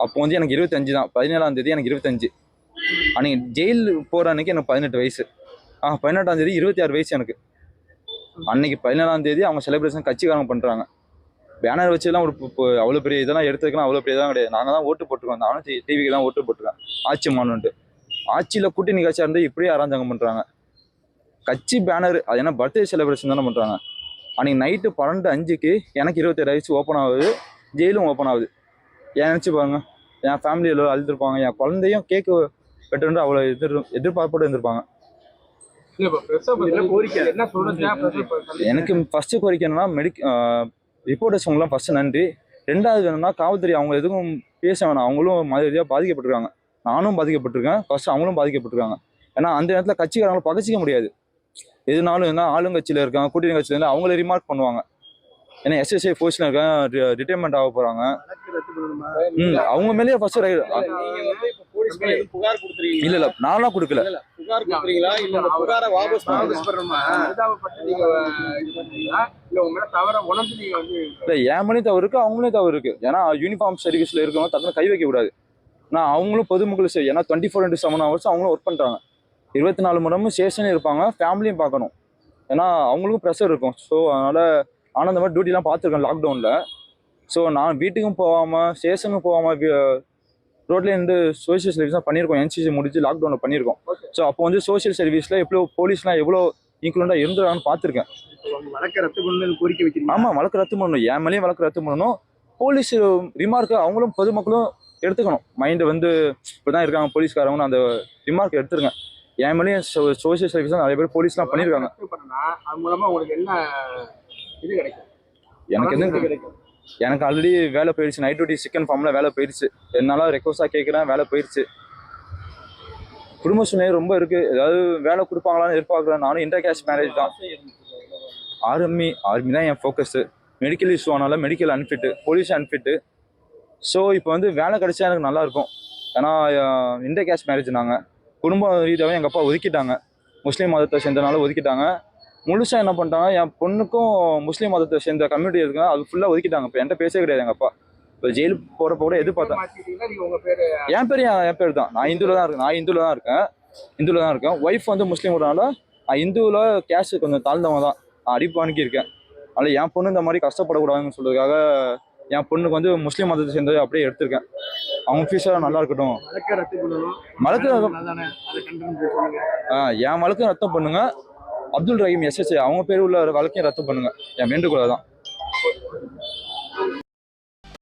அப்போ வந்து எனக்கு 25 தான். 17ஆம் தேதி எனக்கு 25. அன்னைக்கு ஜெயில் போகிற அன்னைக்கு எனக்கு 18 வயசு. 18ஆம் தேதி 26 வயசு எனக்கு. அன்னைக்கு 17ஆம் தேதி அவங்க செலிப்ரேஷன் கட்சிக்காரங்க பண்ணுறாங்க. பேனர் வச்சுலாம் ஒரு அவ்வளோ பெரிய இதெல்லாம் எடுத்துக்கலாம், அவ்வளோ பெரிய இதெல்லாம் கிடையாது. நாங்கள் தான் ஓட்டு போட்டுருக்கோம். நானும் டிவிக்கு தான் ஓட்டு போட்டிருக்கேன். ஆட்சி மானுன்ட்டு ஆட்சியில் கூட்டணி கட்சியாக இருந்து இப்படியே அராஜகம் பண்ணுறாங்க. கட்சி பேனர் அது என்ன பர்த்டே செலிப்ரேஷன் தானே பண்ணுறாங்க. அன்றைக்கி நைட்டு 12:05க்கு எனக்கு 27 வயசு ஓப்பன் ஆகுது, ஜெயிலும் ஓப்பன் ஆகுது. ஏன் நினச்சி பாருங்க, என் ஃபேமிலியில் அழுதுருப்பாங்க, என் குழந்தையும் கேக்கு வெட்டுன்னு அவ்வளோ எதிர்பார்ப்போடு இருந்திருப்பாங்க. எனக்கு ஃபஸ்ட்டு கோரிக்கை என்னன்னா ரிப்போர்ட்டர்ஸ்லாம் ஃபஸ்ட்டு நன்றி. ரெண்டாவது என்னன்னா காவல்துறை அவங்க எதுவும் பேச வேணாம். அவங்களும் மாதிரியாக பாதிக்கப்பட்டிருக்காங்க. நானும் பாதிக்கப்பட்டிருக்கேன். ஃபஸ்ட்டு அவங்களும் பாதிக்கப்பட்டிருக்காங்க. ஏன்னா அந்த நேரத்தில் கட்சிக்காரங்களை பகச்சிக்க முடியாது. எதுனாலும் என்ன ஆளுங்கட்சியில் இருக்காங்க, கூட்டணி கட்சியில் இருந்தால் அவங்கள ரிமார்க் பண்ணுவாங்க. ஏன்னா எஸ்எஸ்ஐ போஸ்ட்ல இருக்காங்க, ரிட்டைர்மெண்ட் ஆக போகிறாங்க. அவங்க மேலேயே ஃபஸ்ட்டு இல்லை நான்லாம் கொடுக்கல. என் மணி தவறு இருக்கு, அவங்களே தவறு இருக்கு. ஏன்னா யூனிஃபார்ம் சர்வீஸ்ல இருக்கவங்க டக்குனு கை வைக்க கூடாது. நான் அவங்களும் பொதுமக்களும் சரி, ஏன்னா 24/7 ஹவர்ஸ் அவங்களும் ஒர்க் பண்றாங்க. 24 மணி நேரமும் ஸ்டேஷனே இருப்பாங்க, ஃபேமிலியும் பார்க்கணும். ஏன்னா அவங்களுக்கும் ப்ரெஷர் இருக்கும். ஸோ அதனால ஆனால் இந்த மாதிரி டியூட்டிலாம் பார்த்துருக்கேன் லாக்டவுனில். ஸோ நான் வீட்டுக்கும் போகாமல் ஸ்டேஷனுக்கும் போகாமல் ரோட்லேயே இருந்து சோஷியல் சர்வீஸ்லாம் பண்ணியிருக்கோம். என்சிசி முடிச்சு லாக்டவுனில் பண்ணியிருக்கோம். ஸோ அப்போ வந்து சோஷியல் சர்வீஸில் எவ்வளோ போலீஸ்லாம் எவ்வளோ ஈக்குவலாக இருந்துறான்னு பார்த்துருக்கேன். ஆமாம், வழக்கு ரத்து பண்ணணும். என் மேலேயும் வழக்கு ரத்து பண்ணணும். போலீஸ் ரிமார்க்கு அவங்களும் பொதுமக்களும் எடுத்துக்கணும். மைண்டு வந்து இப்போ தான் இருக்காங்க போலீஸ்காரங்கன்னு அந்த ரிமார்க் எடுத்துருங்க. என் மேலேயும் சோஷியல் சர்வீஸ் நிறைய பேர் போலீஸ்லாம் பண்ணியிருக்காங்க. எனக்கு எதுவும் கிடைக்கும். எனக்கு ஆல்ரெடி வேலை போயிடுச்சு. நைட் டியூட்டி சிக்கன் ஃபார்மில் வேலை போயிடுச்சு. என்னால் ரெக்வஸ்டாக கேட்குறேன், வேலை போயிடுச்சு. குடும்ப சூழ்நிலை ரொம்ப இருக்குது. ஏதாவது வேலை கொடுப்பாங்களான்னு எதிர்பார்க்குறேன். நானும் இன்டர் கேஸ்ட் மேரேஜ் தான். ஆர்மி தான் என் ஃபோக்கஸு. மெடிக்கல் இஷ்யூ ஆனால medical unfit, police unfit. So இப்போ வந்து வேலை கிடைச்சா எனக்கு நல்லாயிருக்கும். ஏன்னா இன்டர் கேஸ்ட் மேரேஜ் நாங்கள் குடும்ப ரீதியாகவே எங்கள் அப்பா ஒதுக்கிட்டாங்க. முஸ்லீம் மதத்தை சேர்ந்தனால ஒதுக்கிட்டாங்க. முழுசாக என்ன பண்ணிட்டாங்க, என் பொண்ணுக்கும் முஸ்லீம் மதத்தை சேர்ந்த கம்யூனிட்டி இருக்குங்க, அது ஃபுல்லாக ஒதுக்கிட்டாங்க. இப்போ என்கிட்ட பேசவே கிடையாது எங்கள் அப்பா. இப்போ ஜெயிலுக்கு போகிறப்ப கூட எதிர்பார்த்தேன். என் பேர் தான். நான் இந்துவில் தான் இருக்கேன். ஒய்ஃப் வந்து முஸ்லீம்னால நான் இந்துவில் கேஸ்ட் கொஞ்சம் தாழ்ந்தவங்க தான். நான் அடிப்பானுக்கி இருக்கேன். அதனால் என் பொண்ணு இந்த மாதிரி கஷ்டப்படக்கூடாதுன்னு சொல்றதுக்காக என் பொண்ணுக்கு வந்து முஸ்லீம் மதத்தை சேர்ந்தது அப்படியே எடுத்திருக்கேன். அவங்க ஃபியூச்சராக நல்லா இருக்கட்டும். என் வழக்கு ரத்தம் பண்ணுங்க. அப்துல் ரஹீம் எஸ்எஸ்ஐ அவங்க பேர் உள்ள வழக்கையும் ரத்து பண்ணுங்க. என் வேண்டுகோள் தான்.